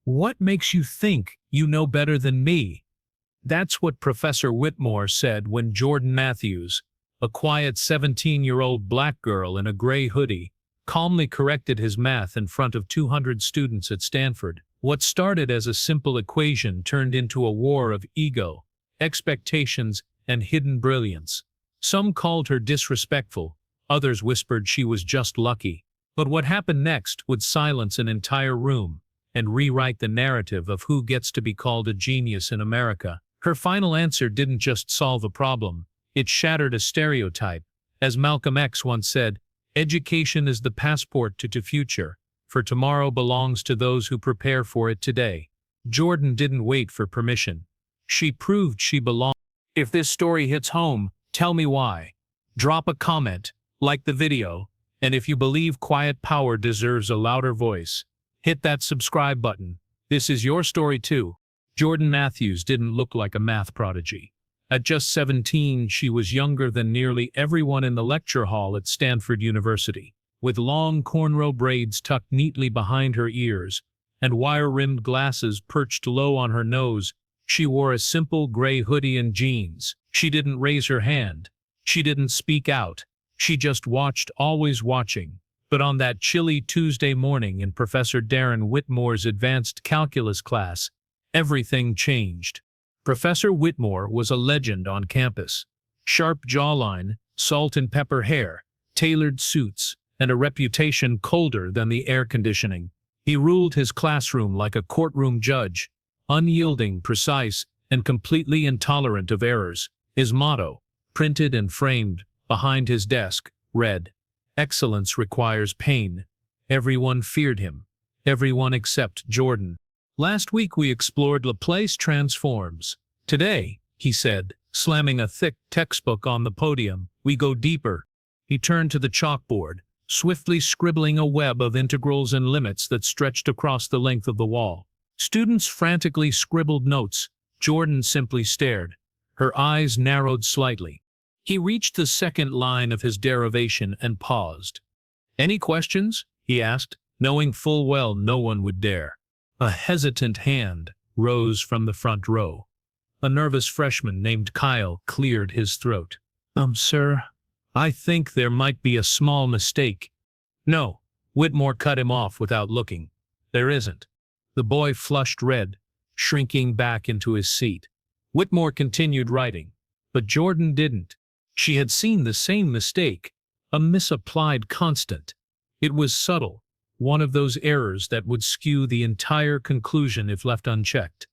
What makes you think you know better than me? That's what Professor Whitmore said when Jordan Matthews, a quiet 17-year-old black girl in a gray hoodie, calmly corrected his math in front of 200 students at Stanford. What started as a simple equation turned into a war of ego, expectations, and hidden brilliance. Some called her disrespectful, others whispered she was just lucky. But what happened next would silence an entire room and rewrite the narrative of who gets to be called a genius in America. Her final answer didn't just solve a problem, it shattered a stereotype. As Malcolm X once said, "Education is the passport to the future, for tomorrow belongs to those who prepare for it today." Jordan didn't wait for permission. She proved she belonged. If this story hits home, tell me why. Drop a comment, like the video, and if you believe quiet power deserves a louder voice, hit that subscribe button. This is your story too. Jordan Matthews didn't look like a math prodigy. At just 17, she was younger than nearly everyone in the lecture hall at Stanford University. With long cornrow braids tucked neatly behind her ears and wire-rimmed glasses perched low on her nose, she wore a simple gray hoodie and jeans. She didn't raise her hand. She didn't speak out. She just watched, always watching. But on that chilly Tuesday morning in Professor Darren Whitmore's advanced calculus class, everything changed. Professor Whitmore was a legend on campus. Sharp jawline, salt and pepper hair, tailored suits, and a reputation colder than the air conditioning. He ruled his classroom like a courtroom judge, unyielding, precise, and completely intolerant of errors. His motto, printed and framed behind his desk, read, "Excellence requires pain." Everyone feared him. Everyone except Jordan. Last week we explored Laplace transforms. Today, he said, slamming a thick textbook on the podium, we go deeper. He turned to the chalkboard, swiftly scribbling a web of integrals and limits that stretched across the length of the wall. Students frantically scribbled notes. Jordan simply stared. Her eyes narrowed slightly. He reached the second line of his derivation and paused. "Any questions?" he asked, knowing full well no one would dare. A hesitant hand rose from the front row. A nervous freshman named Kyle cleared his throat. Sir, I think there might be a small mistake." "No," Whitmore cut him off without looking. "There isn't." The boy flushed red, shrinking back into his seat. Whitmore continued writing, but Jordan didn't. She had seen the same mistake, a misapplied constant. It was subtle, one of those errors that would skew the entire conclusion if left unchecked.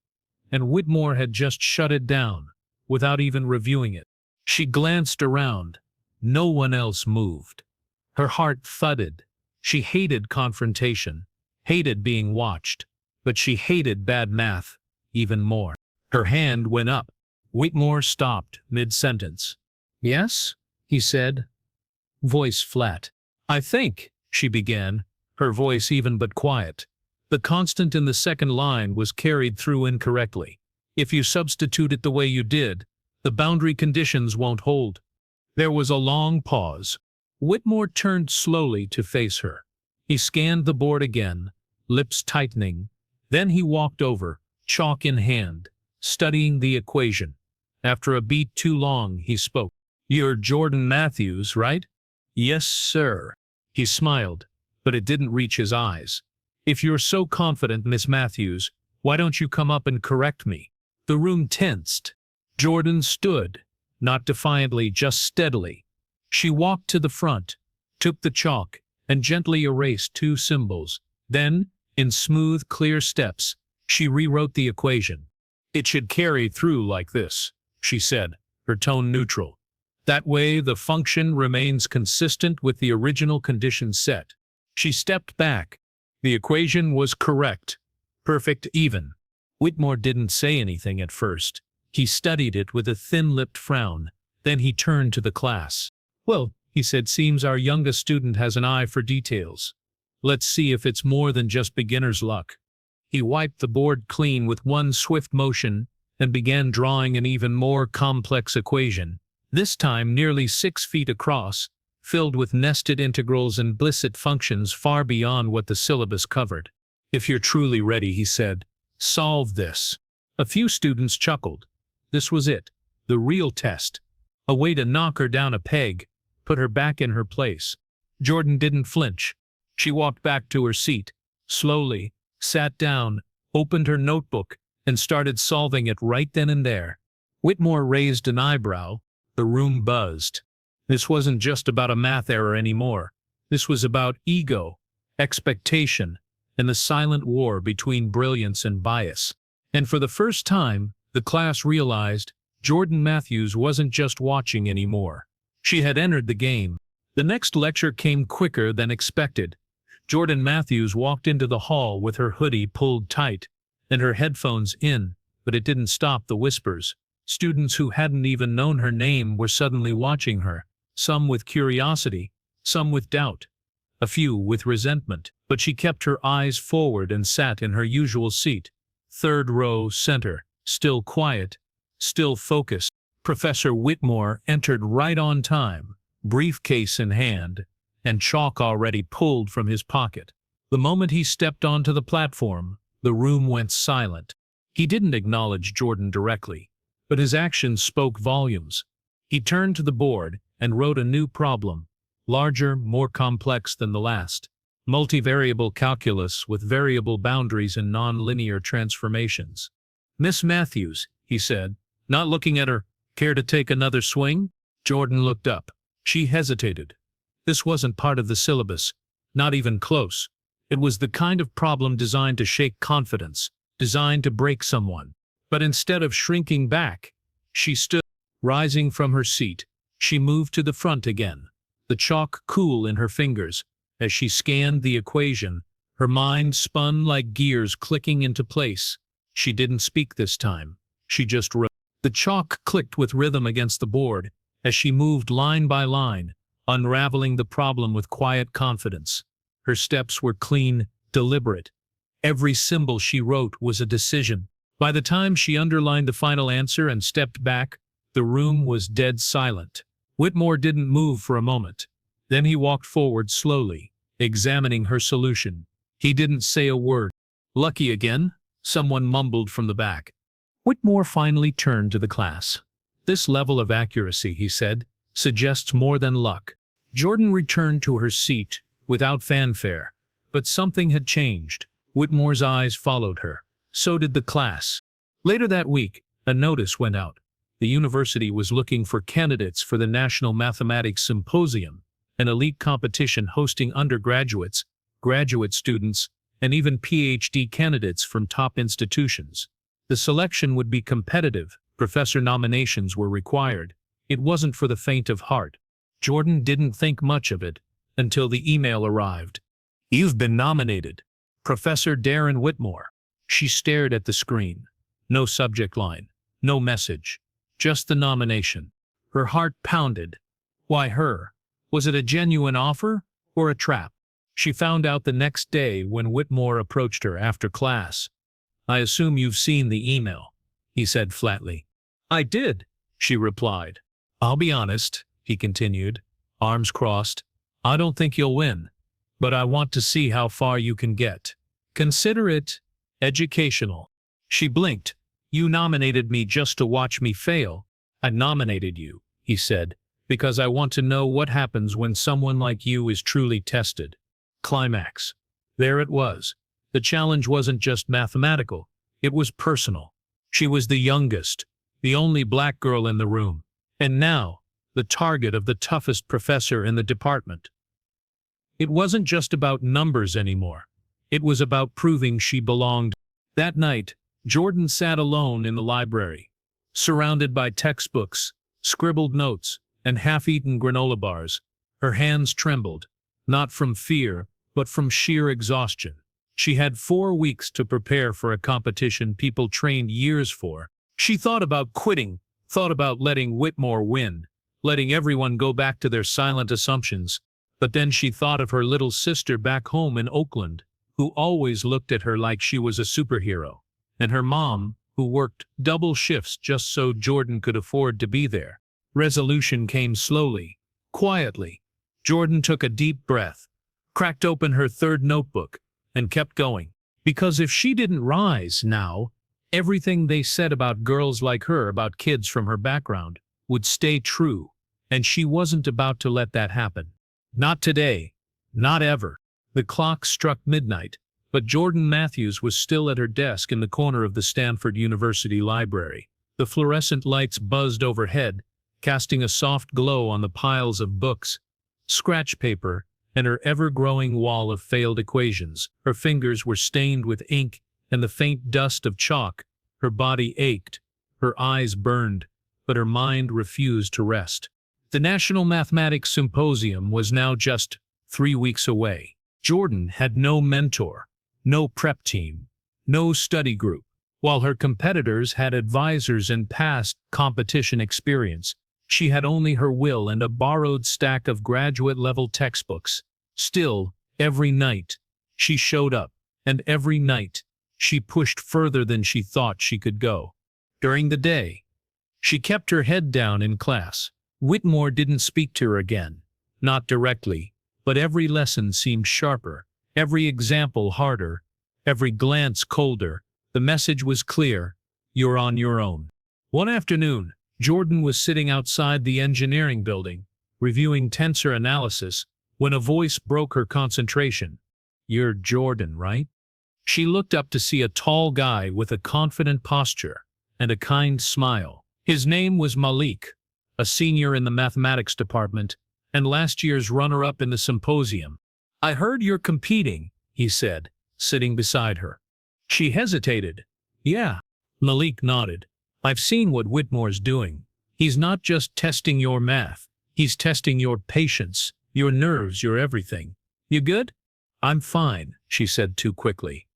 And Whitmore had just shut it down, without even reviewing it. She glanced around. No one else moved. Her heart thudded. She hated confrontation, hated being watched, but she hated bad math even more. Her hand went up. Whitmore stopped mid-sentence. "Yes?" he said, voice flat. "I think," she began, her voice even but quiet. The constant in the second line was carried through incorrectly. "If you substitute it the way you did, the boundary conditions won't hold." There was a long pause. Whitmore turned slowly to face her. He scanned the board again, lips tightening. Then he walked over, chalk in hand, studying the equation. After a beat too long, he spoke. "You're Jordan Matthews, right?" "Yes, sir." He smiled, but it didn't reach his eyes. "If you're so confident, Miss Matthews, why don't you come up and correct me?" The room tensed. Jordan stood, not defiantly, just steadily. She walked to the front, took the chalk, and gently erased two symbols. Then, in smooth, clear steps, she rewrote the equation. "It should carry through like this," she said, her tone neutral. "That way the function remains consistent with the original conditions set." She stepped back. The equation was correct. Perfect even. Whitmore didn't say anything at first. He studied it with a thin-lipped frown. Then he turned to the class. "Well," he said, "seems our youngest student has an eye for details. Let's see if it's more than just beginner's luck." He wiped the board clean with one swift motion and began drawing an even more complex equation, this time nearly 6 feet across, filled with nested integrals and implicit functions far beyond what the syllabus covered. If you're truly ready, he said, solve this. A few students chuckled. This was it, the real test. A way to knock her down a peg, put her back in her place. Jordan didn't flinch. She walked back to her seat, slowly, sat down, opened her notebook, and started solving it right then and there. Whitmore raised an eyebrow. The room buzzed. This wasn't just about a math error anymore. This was about ego, expectation, and the silent war between brilliance and bias. And for the first time, the class realized Jordan Matthews wasn't just watching anymore. She had entered the game. The next lecture came quicker than expected. Jordan Matthews walked into the hall with her hoodie pulled tight and her headphones in, but it didn't stop the whispers. Students who hadn't even known her name were suddenly watching her, some with curiosity, some with doubt, a few with resentment. But she kept her eyes forward and sat in her usual seat, third row center, still quiet, still focused. Professor Whitmore entered right on time, briefcase in hand, and chalk already pulled from his pocket. The moment he stepped onto the platform, the room went silent. He didn't acknowledge Jordan directly, but his actions spoke volumes. He turned to the board and wrote a new problem, larger, more complex than the last. Multivariable calculus with variable boundaries and non-linear transformations. Miss Matthews, he said, not looking at her, care to take another swing? Jordan looked up. She hesitated. This wasn't part of the syllabus, not even close. It was the kind of problem designed to shake confidence, designed to break someone. But instead of shrinking back, she stood. Rising from her seat, she moved to the front again, the chalk cool in her fingers. As she scanned the equation, her mind spun like gears clicking into place. She didn't speak this time. She just wrote. The chalk clicked with rhythm against the board as she moved line by line, unraveling the problem with quiet confidence. Her steps were clean, deliberate. Every symbol she wrote was a decision. By the time she underlined the final answer and stepped back, the room was dead silent. Whitmore didn't move for a moment. Then he walked forward slowly, examining her solution. He didn't say a word. Lucky again? Someone mumbled from the back. Whitmore finally turned to the class. This level of accuracy, he said, suggests more than luck. Jordan returned to her seat without fanfare, but something had changed. Whitmore's eyes followed her. So did the class. Later that week, a notice went out. The university was looking for candidates for the National Mathematics Symposium, an elite competition hosting undergraduates, graduate students, and even PhD candidates from top institutions. The selection would be competitive. Professor nominations were required. It wasn't for the faint of heart. Jordan didn't think much of it until the email arrived. You've been nominated. Professor Darren Whitmore. She stared at the screen. No subject line, no message, just the nomination. Her heart pounded. Why her? Was it a genuine offer or a trap? She found out the next day when Whitmore approached her after class. I assume you've seen the email, he said flatly. I did, she replied. I'll be honest, he continued, arms crossed. I don't think you'll win, but I want to see how far you can get. Consider it educational. She blinked. You nominated me just to watch me fail. I nominated you, he said, because I want to know what happens when someone like you is truly tested. Climax. There it was. The challenge wasn't just mathematical, it was personal. She was the youngest, the only black girl in the room, and now, the target of the toughest professor in the department. It wasn't just about numbers anymore. It was about proving she belonged. That night, Jordan sat alone in the library, surrounded by textbooks, scribbled notes, and half-eaten granola bars. Her hands trembled, not from fear, but from sheer exhaustion. She had 4 weeks to prepare for a competition people trained years for. She thought about quitting, thought about letting Whitmore win, letting everyone go back to their silent assumptions. But then she thought of her little sister back home in Oakland, who always looked at her like she was a superhero, and her mom, who worked double shifts just so Jordan could afford to be there. Resolution came slowly, quietly. Jordan took a deep breath, cracked open her third notebook, and kept going. Because if she didn't rise now, everything they said about girls like her, about kids from her background, would stay true, and she wasn't about to let that happen. Not today. Not ever. The clock struck midnight, but Jordan Matthews was still at her desk in the corner of the Stanford University Library. The fluorescent lights buzzed overhead, casting a soft glow on the piles of books, scratch paper, and her ever-growing wall of failed equations. Her fingers were stained with ink and the faint dust of chalk. Her body ached, her eyes burned, but her mind refused to rest. The National Mathematics Symposium was now just 3 weeks away. Jordan had no mentor, no prep team, no study group. While her competitors had advisors and past competition experience, she had only her will and a borrowed stack of graduate-level textbooks. Still, every night, she showed up, and every night, she pushed further than she thought she could go. During the day, she kept her head down in class. Whitmore didn't speak to her again, not directly, but every lesson seemed sharper, every example harder, every glance colder. The message was clear: you're on your own. One afternoon, Jordan was sitting outside the engineering building, reviewing tensor analysis, when a voice broke her concentration. "You're Jordan, right?" She looked up to see a tall guy with a confident posture and a kind smile. His name was Malik, a senior in the mathematics department, and last year's runner-up in the symposium. "I heard you're competing," he said, sitting beside her. She hesitated. "Yeah." Malik nodded. "I've seen what Whitmore's doing. He's not just testing your math. He's testing your patience, your nerves, your everything. You good?" "I'm fine," she said too quickly.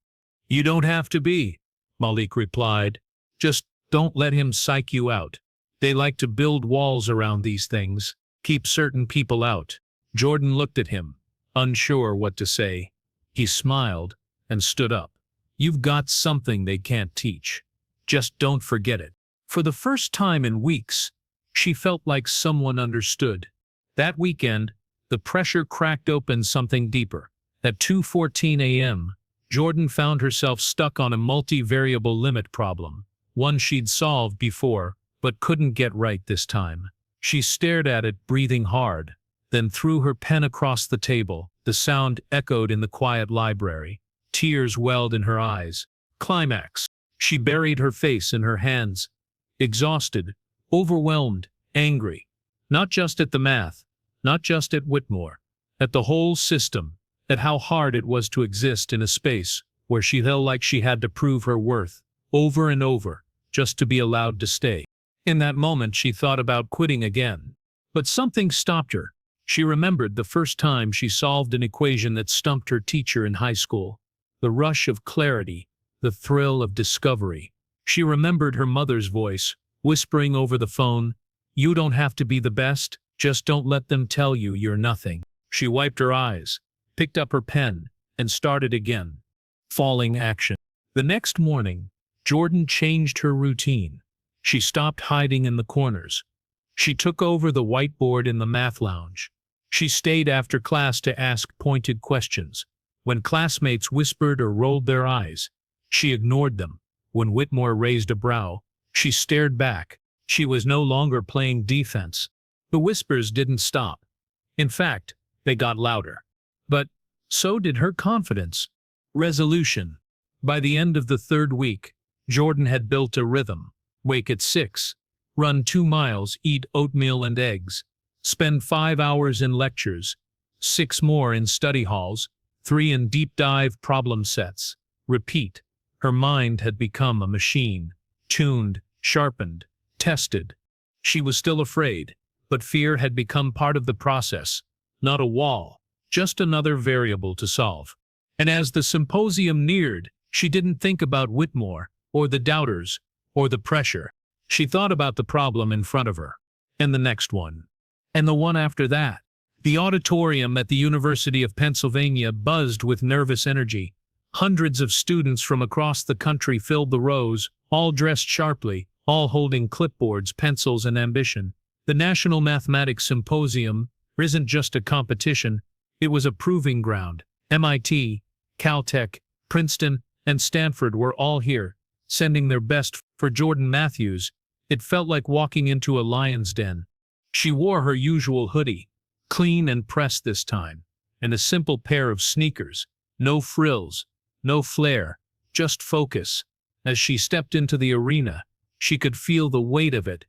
"You don't have to be," Malik replied. "Just don't let him psych you out. They like to build walls around these things, keep certain people out." Jordan looked at him, unsure what to say. He smiled and stood up. "You've got something they can't teach. Just don't forget it." For the first time in weeks, she felt like someone understood. That weekend, the pressure cracked open something deeper. At 2:14 a.m., Jordan found herself stuck on a multivariable limit problem, one she'd solved before, but couldn't get right this time. She stared at it, breathing hard, then threw her pen across the table. The sound echoed in the quiet library. Tears welled in her eyes. Climax. She buried her face in her hands, exhausted, overwhelmed, angry. Not just at the math, not just at Whitmore, at the whole system, at how hard it was to exist in a space where she felt like she had to prove her worth, over and over, just to be allowed to stay. In that moment she thought about quitting again. But something stopped her. She remembered the first time she solved an equation that stumped her teacher in high school. The rush of clarity, the thrill of discovery. She remembered her mother's voice, whispering over the phone, "You don't have to be the best, just don't let them tell you you're nothing." She wiped her eyes, picked up her pen, and started again. Falling action. The next morning, Jordan changed her routine. She stopped hiding in the corners. She took over the whiteboard in the math lounge. She stayed after class to ask pointed questions. When classmates whispered or rolled their eyes, she ignored them. When Whitmore raised a brow, she stared back. She was no longer playing defense. The whispers didn't stop. In fact, they got louder. But so did her confidence. Resolution. By the end of the third week, Jordan had built a rhythm. Wake at 6, run 2 miles, eat oatmeal and eggs, spend 5 hours in lectures, 6 more in study halls, 3 in deep dive problem sets. Repeat. Her mind had become a machine, tuned, sharpened, tested. She was still afraid, but fear had become part of the process, not a wall, just another variable to solve. And as the symposium neared, she didn't think about Whitmore, or the doubters, or the pressure. She thought about the problem in front of her, and the next one, and the one after that. The auditorium at the University of Pennsylvania buzzed with nervous energy. Hundreds of students from across the country filled the rows, all dressed sharply, all holding clipboards, pencils, and ambition. The National Mathematics Symposium isn't just a competition, it was a proving ground. MIT, Caltech, Princeton, and Stanford were all here, sending their best. For Jordan Matthews, it felt like walking into a lion's den. She wore her usual hoodie, clean and pressed this time, and a simple pair of sneakers, no frills, no flair, just focus. As she stepped into the arena, she could feel the weight of it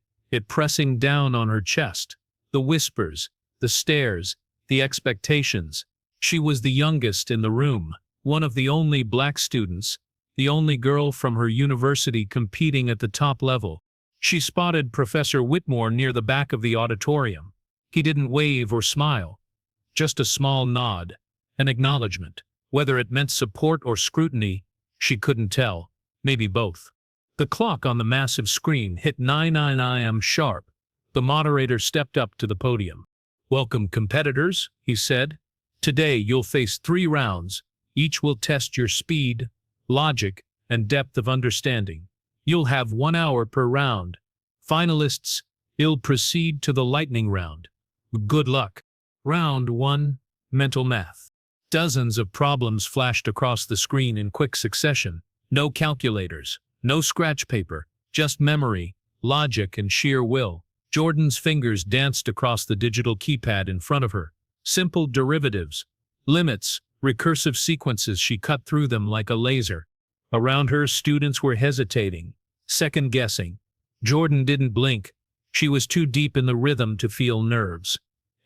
pressing down on her chest. The whispers, the stares, the expectations. She was the youngest in the room, one of the only black students, the only girl from her university competing at the top level. She spotted Professor Whitmore near the back of the auditorium. He didn't wave or smile, just a small nod, an acknowledgement. Whether it meant support or scrutiny, she couldn't tell, maybe both. The clock on the massive screen hit 9:09 a.m. sharp. The moderator stepped up to the podium. "Welcome, competitors," he said. "Today you'll face 3 rounds. Each will test your speed, logic, and depth of understanding. You'll have 1 hour per round. Finalists, you'll proceed to the lightning round. Good luck." Round 1, Mental Math. Dozens of problems flashed across the screen in quick succession. No calculators, no scratch paper, just memory, logic, and sheer will. Jordan's fingers danced across the digital keypad in front of her. Simple derivatives, limits, recursive sequences. She cut through them like a laser. Around her, students were hesitating, second-guessing. Jordan didn't blink. She was too deep in the rhythm to feel nerves.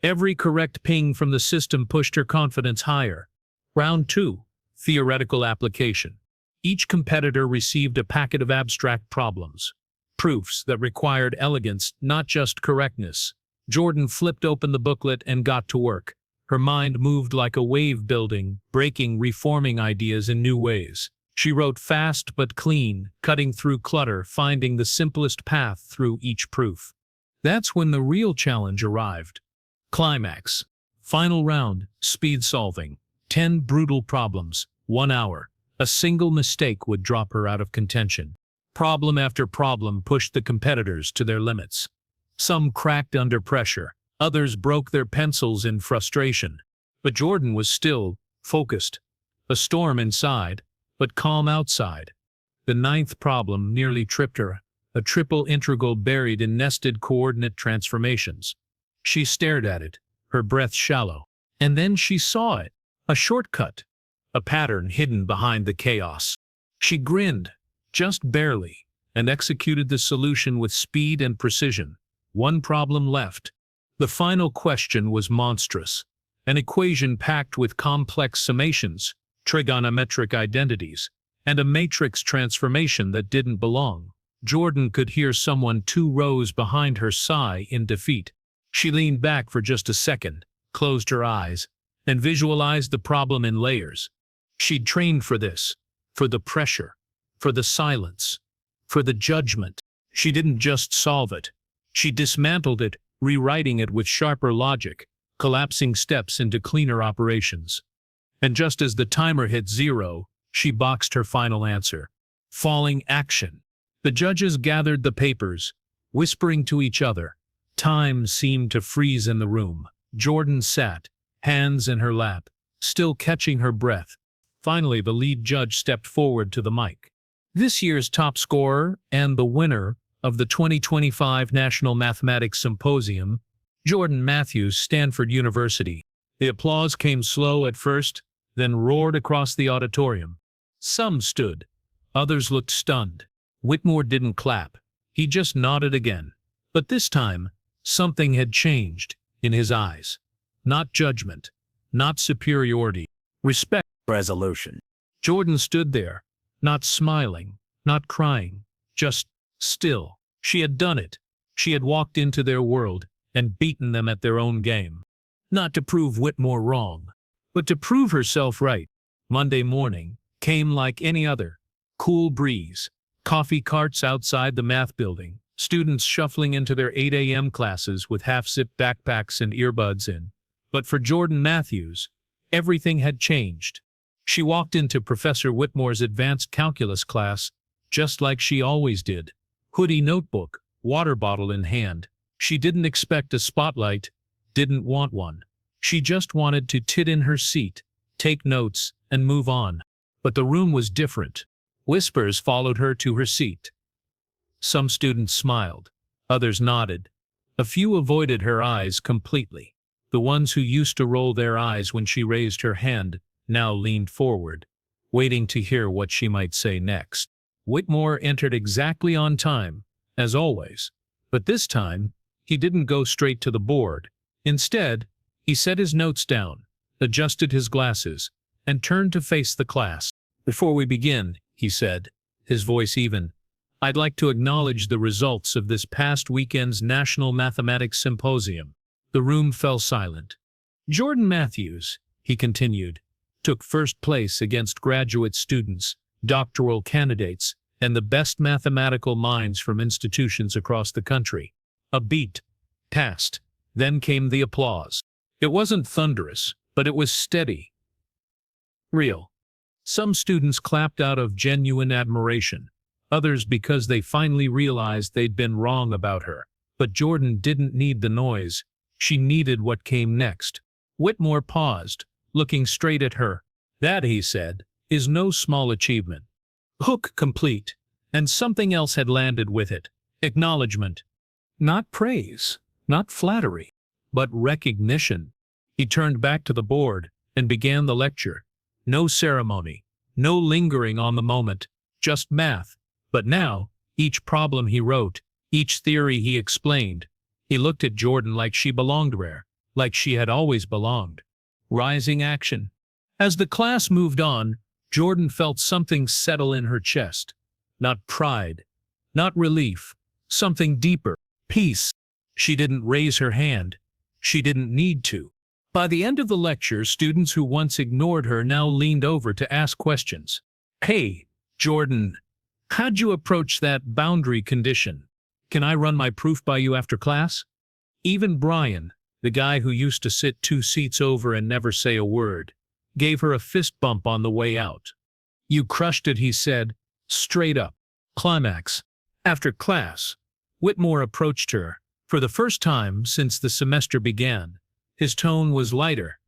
Every correct ping from the system pushed her confidence higher. Round 2, Theoretical Application. Each competitor received a packet of abstract problems, proofs that required elegance, not just correctness. Jordan flipped open the booklet and got to work. Her mind moved like a wave building, breaking, reforming ideas in new ways. She wrote fast but clean, cutting through clutter, finding the simplest path through each proof. That's when the real challenge arrived. Climax. Final round, speed solving. 10 brutal problems, 1 hour. A single mistake would drop her out of contention. Problem after problem pushed the competitors to their limits. Some cracked under pressure, others broke their pencils in frustration. But Jordan was still focused. A storm inside, but calm outside. The 9th problem nearly tripped her, a triple integral buried in nested coordinate transformations. She stared at it, her breath shallow. And then she saw it, a shortcut, a pattern hidden behind the chaos. She grinned, just barely, and executed the solution with speed and precision. 1 problem left. The final question was monstrous. An equation packed with complex summations, trigonometric identities, and a matrix transformation that didn't belong. Jordan could hear someone 2 rows behind her sigh in defeat. She leaned back for just a second, closed her eyes, and visualized the problem in layers. She'd trained for this, for the pressure, for the silence, for the judgment. She didn't just solve it. She dismantled it, rewriting it with sharper logic, collapsing steps into cleaner operations. And just as the timer hit 0, she boxed her final answer. Falling action. The judges gathered the papers, whispering to each other. Time seemed to freeze in the room. Jordan sat, hands in her lap, still catching her breath. Finally, the lead judge stepped forward to the mic. This year's top scorer and the winner of the 2025 National Mathematics Symposium, Jordan Matthews, Stanford University. The applause came slow at first, then roared across the auditorium. Some stood, others looked stunned. Whitmore didn't clap. He just nodded again. But this time, something had changed in his eyes. Not judgment, not superiority, respect. Resolution. Jordan stood there, not smiling, not crying, just still. She had done it. She had walked into their world and beaten them at their own game. Not to prove Whitmore wrong, but to prove herself right. Monday morning came like any other. Cool breeze, coffee carts outside the math building, students shuffling into their 8 a.m. classes with half-zipped backpacks and earbuds in. But for Jordan Matthews, everything had changed. She walked into Professor Whitmore's advanced calculus class, just like she always did. Hoodie, notebook, water bottle in hand. She didn't expect a spotlight, didn't want one. She just wanted to sit in her seat, take notes, and move on. But the room was different. Whispers followed her to her seat. Some students smiled. Others nodded. A few avoided her eyes completely. The ones who used to roll their eyes when she raised her hand now leaned forward, waiting to hear what she might say next. Whitmore entered exactly on time, as always. But this time, he didn't go straight to the board. Instead, he set his notes down, adjusted his glasses, and turned to face the class. "Before we begin," he said, his voice even, "I'd like to acknowledge the results of this past weekend's National Mathematics Symposium." The room fell silent. "Jordan Matthews," he continued, "took first place against graduate students, doctoral candidates, and the best mathematical minds from institutions across the country." A beat passed. Then came the applause. It wasn't thunderous, but it was steady. Real. Some students clapped out of genuine admiration, others because they finally realized they'd been wrong about her. But Jordan didn't need the noise. She needed what came next. Whitmore paused, looking straight at her. "That," he said, "is no small achievement. Hook complete." And something else had landed with it. Acknowledgement. Not praise, not flattery, but recognition. He turned back to the board and began the lecture. No ceremony, no lingering on the moment, just math. But now, each problem he wrote, each theory he explained, he looked at Jordan like she belonged there, like she had always belonged. Rising action. As the class moved on, Jordan felt something settle in her chest. Not pride, not relief, something deeper, peace. She didn't raise her hand. She didn't need to. By the end of the lecture, students who once ignored her now leaned over to ask questions. "Hey, Jordan, how'd you approach that boundary condition? Can I run my proof by you after class?" Even Brian, the guy who used to sit 2 seats over and never say a word, gave her a fist bump on the way out. "You crushed it," he said, straight up. Climax. After class, Whitmore approached her, for the first time since the semester began. His tone was lighter.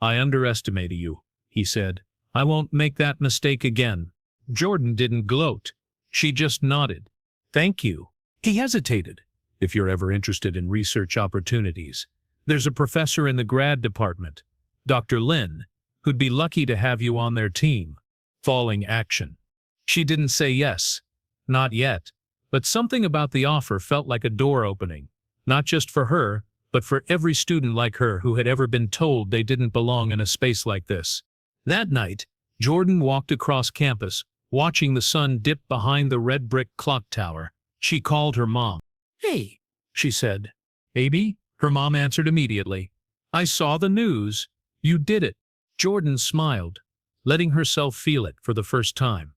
"I underestimated you," he said. "I won't make that mistake again." Jordan didn't gloat. She just nodded. "Thank you." He hesitated. "If you're ever interested in research opportunities, there's a professor in the grad department, Dr. Lin, who'd be lucky to have you on their team." Falling action. She didn't say yes. Not yet. But something about the offer felt like a door opening. Not just for her, but for every student like her who had ever been told they didn't belong in a space like this. That night, Jordan walked across campus, watching the sun dip behind the red brick clock tower. She called her mom. "Hey," she said. "Baby?" Her mom answered immediately. "I saw the news. You did it." Jordan smiled, letting herself feel it for the first time.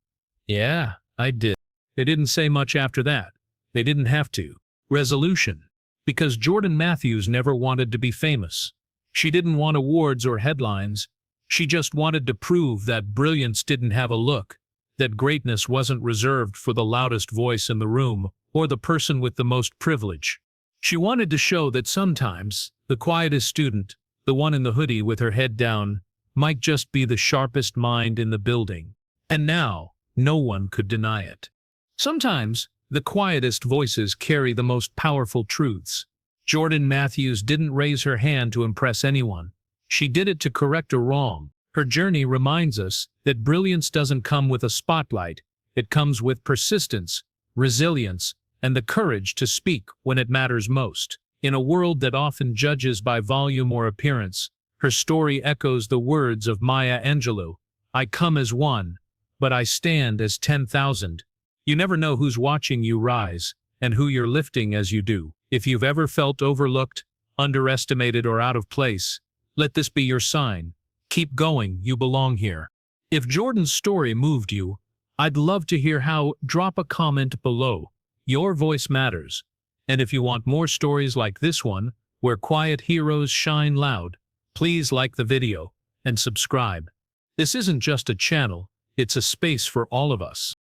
"Yeah, I did." They didn't say much after that. They didn't have to. Resolution. Because Jordan Matthews never wanted to be famous. She didn't want awards or headlines. She just wanted to prove that brilliance didn't have a look, that greatness wasn't reserved for the loudest voice in the room or the person with the most privilege. She wanted to show that sometimes the quietest student, the one in the hoodie with her head down, might just be the sharpest mind in the building. And now, no one could deny it. Sometimes, the quietest voices carry the most powerful truths. Jordan Matthews didn't raise her hand to impress anyone. She did it to correct a wrong. Her journey reminds us that brilliance doesn't come with a spotlight. It comes with persistence, resilience, and the courage to speak when it matters most. In a world that often judges by volume or appearance, her story echoes the words of Maya Angelou. "I come as one, but I stand as 10,000. You never know who's watching you rise, and who you're lifting as you do. If you've ever felt overlooked, underestimated, or out of place, let this be your sign. Keep going, you belong here." If Jordan's story moved you, I'd love to hear how. Drop a comment below. Your voice matters. And if you want more stories like this one, where quiet heroes shine loud, please like the video and subscribe. This isn't just a channel, it's a space for all of us.